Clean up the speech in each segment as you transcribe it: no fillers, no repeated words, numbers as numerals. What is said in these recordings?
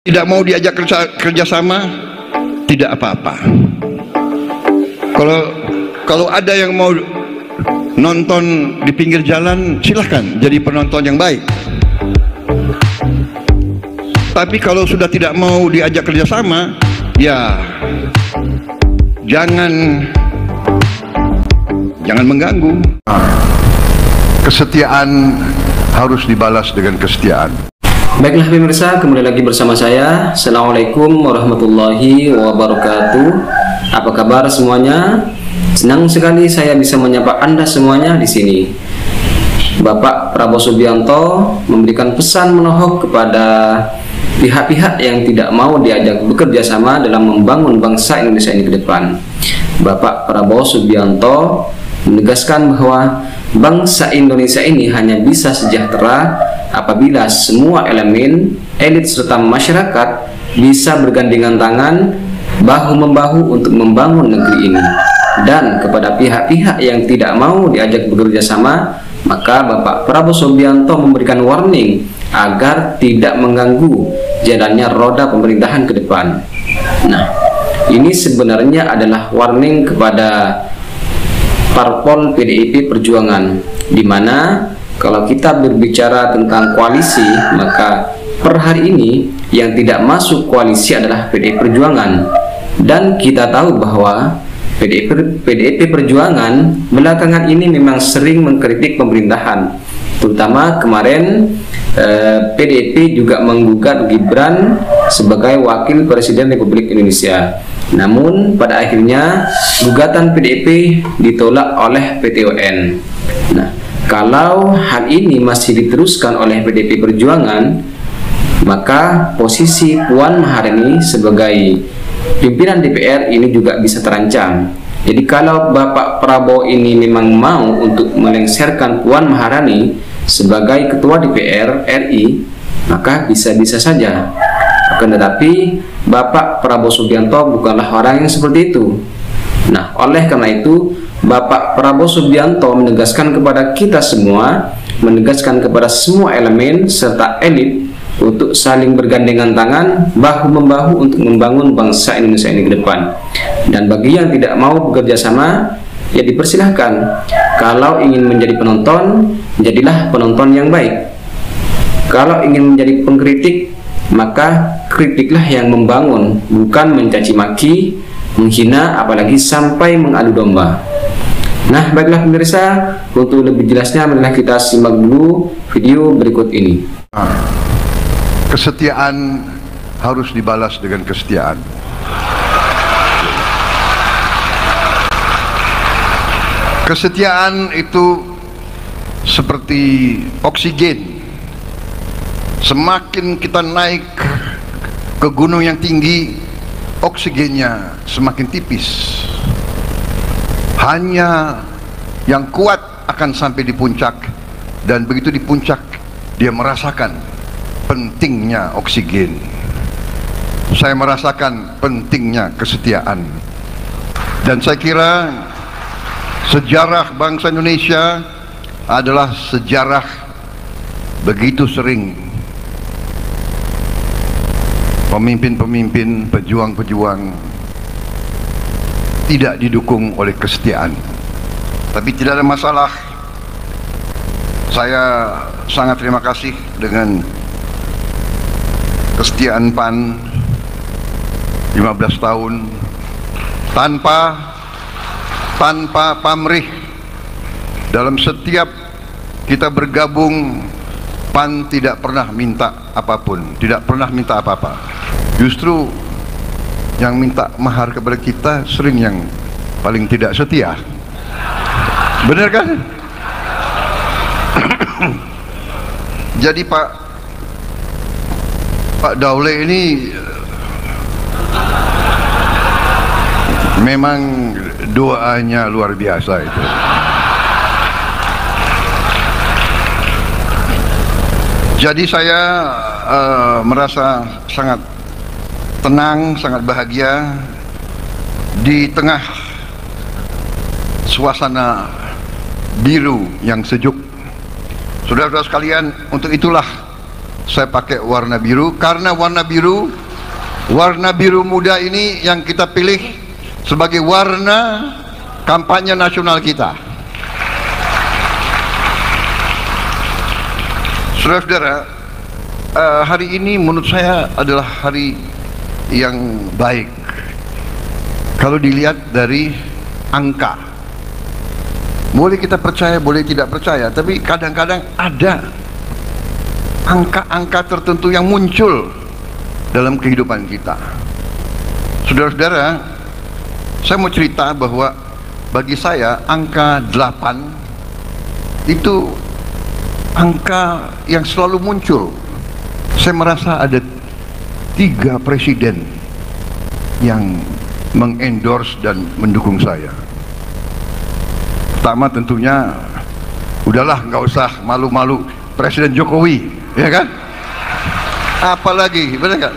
Tidak mau diajak kerjasama, tidak apa-apa. Kalau ada yang mau nonton di pinggir jalan, silahkan jadi penonton yang baik. Tapi kalau sudah tidak mau diajak kerjasama, ya jangan mengganggu. Kesetiaan harus dibalas dengan kesetiaan. Baiklah pemirsa, kembali lagi bersama saya. Assalamualaikum warahmatullahi wabarakatuh. Apa kabar semuanya? Senang sekali saya bisa menyapa Anda semuanya di sini. Bapak Prabowo Subianto memberikan pesan menohok kepada pihak-pihak yang tidak mau diajak bekerja sama dalam membangun bangsa Indonesia ini ke depan. Bapak Prabowo Subianto menegaskan bahwa bangsa Indonesia ini hanya bisa sejahtera apabila semua elemen, elit serta masyarakat bisa bergandengan tangan bahu-membahu untuk membangun negeri ini. Dan kepada pihak-pihak yang tidak mau diajak bekerja sama, maka Bapak Prabowo Subianto memberikan warning agar tidak mengganggu jalannya roda pemerintahan ke depan. Nah, ini sebenarnya adalah warning kepada parpol PDIP Perjuangan, di mana kalau kita berbicara tentang koalisi, maka per hari ini yang tidak masuk koalisi adalah PDIP Perjuangan. Dan kita tahu bahwa PDIP Perjuangan belakangan ini memang sering mengkritik pemerintahan. Terutama kemarin PDIP juga menggugat Gibran sebagai Wakil Presiden Republik Indonesia. Namun pada akhirnya gugatan PDIP ditolak oleh PT UN. Nah, kalau hal ini masih diteruskan oleh PDIP Perjuangan, maka posisi Puan Maharani sebagai pimpinan DPR ini juga bisa terancam. Jadi kalau Bapak Prabowo ini memang mau untuk melengsarkan Puan Maharani sebagai Ketua DPR RI, maka bisa-bisa saja. Akan tetapi Bapak Prabowo Subianto bukanlah orang yang seperti itu. Nah, oleh karena itu Bapak Prabowo Subianto menegaskan kepada kita semua, menegaskan kepada semua elemen serta elit untuk saling bergandengan tangan, bahu-membahu untuk membangun bangsa Indonesia ini ke depan. Dan bagi yang tidak mau bekerja sama, ya dipersilahkan. Kalau ingin menjadi penonton, jadilah penonton yang baik. Kalau ingin menjadi pengkritik, maka kritiklah yang membangun, bukan mencaci maki, menghina, apalagi sampai mengadu domba. Nah, baiklah pemirsa, untuk lebih jelasnya marilah kita simak dulu video berikut ini. Kesetiaan harus dibalas dengan kesetiaan. Kesetiaan itu seperti oksigen. Semakin kita naik ke gunung yang tinggi, oksigennya semakin tipis. Hanya yang kuat akan sampai di puncak, dan begitu di puncak dia merasakan pentingnya oksigen. Saya merasakan pentingnya kesetiaan, dan saya kira sejarah bangsa Indonesia adalah sejarah begitu sering pemimpin-pemimpin, pejuang-pejuang tidak didukung oleh kesetiaan. Tapi tidak ada masalah. Saya sangat terima kasih dengan kesetiaan PAN 15 tahun tanpa pamrih. Dalam setiap kita bergabung, PAN tidak pernah minta apapun, tidak pernah minta apa-apa. Justru yang minta mahar kepada kita sering yang paling tidak setia. Benar kan? Jadi Pak Daule ini memang doanya luar biasa itu. Jadi saya merasa sangat tenang, sangat bahagia di tengah suasana biru yang sejuk. Saudara-saudara sekalian, untuk itulah saya pakai warna biru karena warna biru muda ini yang kita pilih sebagai warna kampanye nasional kita. Saudara-saudara, hari ini menurut saya adalah hari yang baik kalau dilihat dari angka. Boleh kita percaya, boleh tidak percaya, tapi kadang-kadang ada angka-angka tertentu yang muncul dalam kehidupan kita. Saudara-saudara, saya mau cerita bahwa bagi saya angka 8 itu angka yang selalu muncul. Saya merasa ada 3 presiden yang mengendorse dan mendukung saya. Pertama tentunya, udahlah nggak usah malu-malu, Presiden Jokowi, ya kan? Apalagi, benar nggak?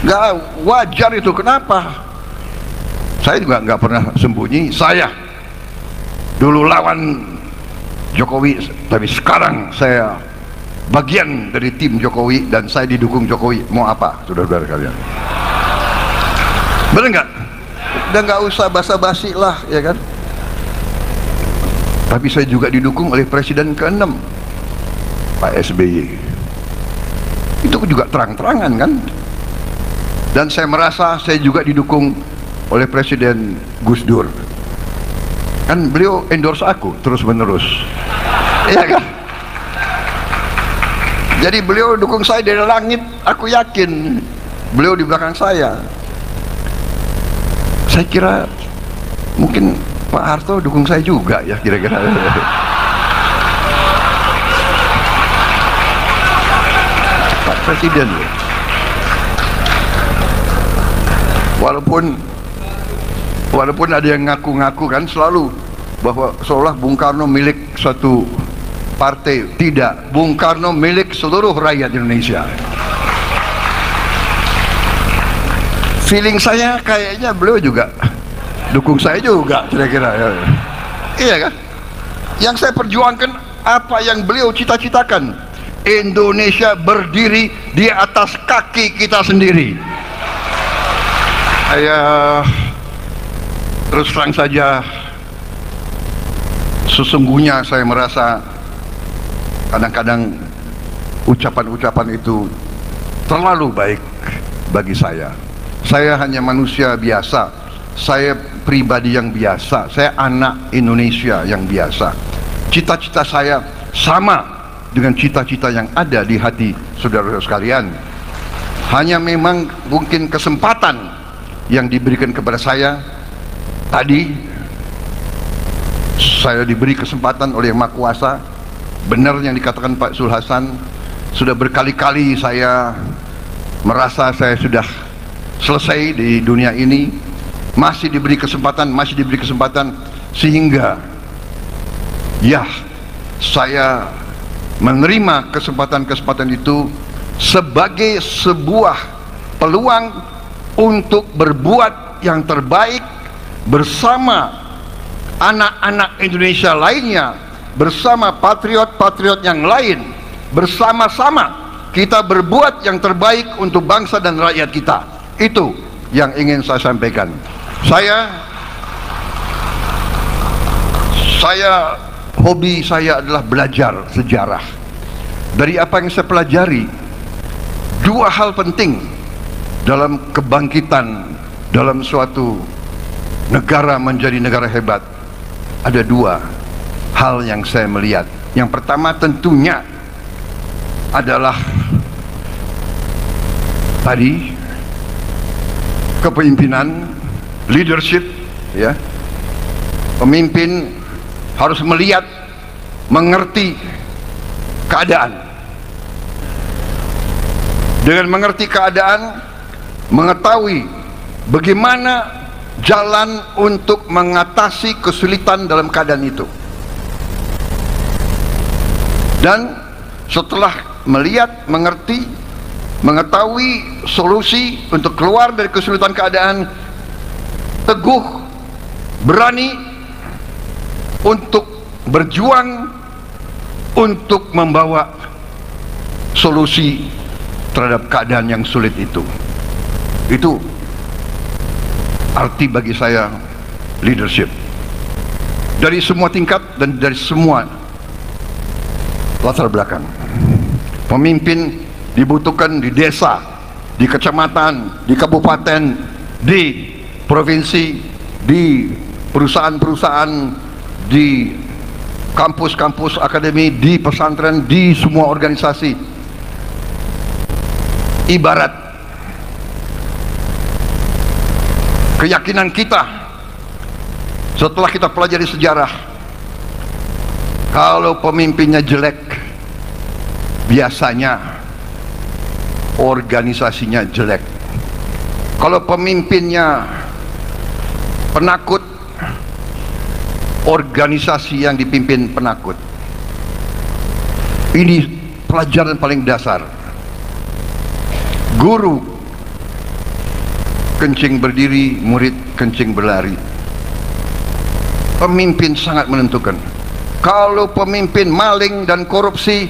Nggak wajar itu. Kenapa? Saya juga nggak pernah sembunyi. Saya dulu lawan Jokowi, tapi sekarang saya bagian dari tim Jokowi dan saya didukung Jokowi. Mau apa, saudara-saudara kalian? Benar nggak? Udah nggak usah basa-basi lah, ya kan? Tapi saya juga didukung oleh Presiden ke-6, Pak SBY. Itu juga terang-terangan kan? Dan saya merasa saya juga didukung oleh Presiden Gus Dur. Kan beliau endorse aku terus-menerus. Iya kan? Jadi beliau dukung saya dari langit, aku yakin beliau di belakang saya. Saya kira mungkin Pak Harto dukung saya juga ya, kira-kira. Pak Presiden, walaupun ada yang ngaku-ngaku kan selalu bahwa seolah Bung Karno milik suatu partai. Tidak, Bung Karno milik seluruh rakyat Indonesia. Feeling saya kayaknya beliau juga dukung saya juga, kira-kira ya. Iya kan? Yang saya perjuangkan apa yang beliau cita-citakan. Indonesia berdiri di atas kaki kita sendiri. Saya terus terang saja, sesungguhnya saya merasa kadang-kadang ucapan-ucapan itu terlalu baik bagi saya. Saya hanya manusia biasa, saya pribadi yang biasa, saya anak Indonesia yang biasa. Cita-cita saya sama dengan cita-cita yang ada di hati saudara-saudara sekalian. Hanya memang mungkin kesempatan yang diberikan kepada saya tadi, saya diberi kesempatan oleh Yang Maha Kuasa. Benar yang dikatakan Pak Zul Hasan, sudah berkali-kali saya merasa saya sudah selesai di dunia ini, masih diberi kesempatan, sehingga ya saya menerima kesempatan-kesempatan itu sebagai sebuah peluang untuk berbuat yang terbaik bersama anak-anak Indonesia lainnya, bersama patriot-patriot yang lain. Bersama-sama kita berbuat yang terbaik untuk bangsa dan rakyat kita. Itu yang ingin saya sampaikan. Hobi saya adalah belajar sejarah. Dari apa yang saya pelajari, 2 hal penting dalam kebangkitan dalam suatu negara menjadi negara hebat. Ada 2 hal yang saya melihat. Yang pertama tentunya adalah tadi kepemimpinan, leadership, ya. Pemimpin harus melihat, mengerti keadaan. Dengan mengerti keadaan, mengetahui bagaimana jalan untuk mengatasi kesulitan dalam keadaan itu. Dan setelah melihat, mengerti, mengetahui solusi untuk keluar dari kesulitan keadaan, teguh, berani untuk berjuang untuk membawa solusi terhadap keadaan yang sulit itu. Itu arti bagi saya leadership. Dari semua tingkat dan dari semua latar belakang. Pemimpin dibutuhkan di desa, di kecamatan, di kabupaten, di provinsi, di perusahaan-perusahaan, di kampus-kampus akademi, di pesantren, di semua organisasi. Ibarat keyakinan kita setelah kita pelajari sejarah, kalau pemimpinnya jelek, biasanya organisasinya jelek. Kalau pemimpinnya penakut, organisasi yang dipimpin penakut. Ini pelajaran paling dasar. Guru kencing berdiri, murid kencing berlari. Pemimpin sangat menentukan. Kalau pemimpin maling dan korupsi,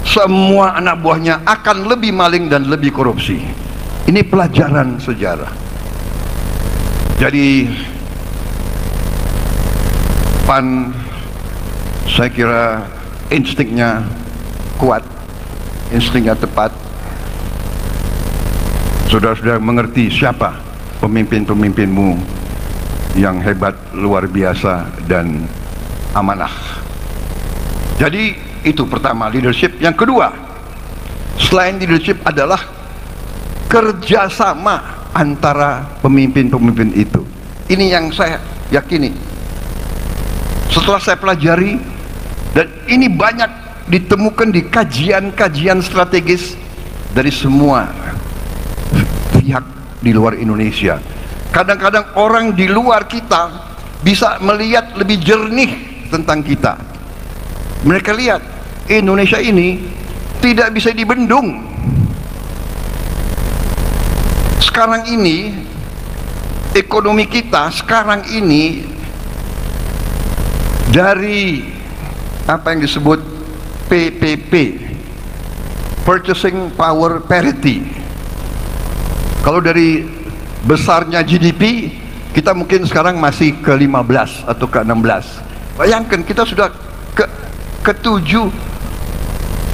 semua anak buahnya akan lebih maling dan lebih korupsi. Ini pelajaran sejarah. Jadi PAN, saya kira instingnya kuat, instingnya tepat. Saudara-saudara mengerti siapa pemimpin-pemimpinmu yang hebat, luar biasa, dan amanah. Jadi itu pertama, leadership. Yang kedua, selain leadership adalah kerjasama antara pemimpin-pemimpin itu. Ini yang saya yakini. Setelah saya pelajari, dan ini banyak ditemukan di kajian-kajian strategis dari semua pihak di luar Indonesia. Kadang-kadang orang di luar kita bisa melihat lebih jernih tentang kita. Mereka lihat Indonesia ini tidak bisa dibendung. Sekarang ini ekonomi kita sekarang ini dari apa yang disebut PPP, Purchasing Power Parity. Kalau dari besarnya GDP, kita mungkin sekarang masih ke 15 atau ke 16. Bayangkan kita sudah ke-7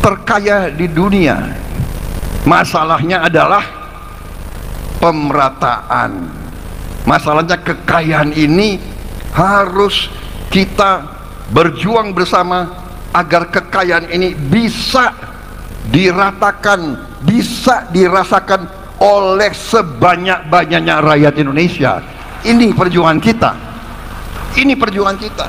terkaya di dunia. Masalahnya adalah pemerataan. Masalahnya kekayaan ini harus kita berjuang bersama agar kekayaan ini bisa diratakan, bisa dirasakan oleh sebanyak-banyaknya rakyat Indonesia. Ini perjuangan kita. Ini perjuangan kita.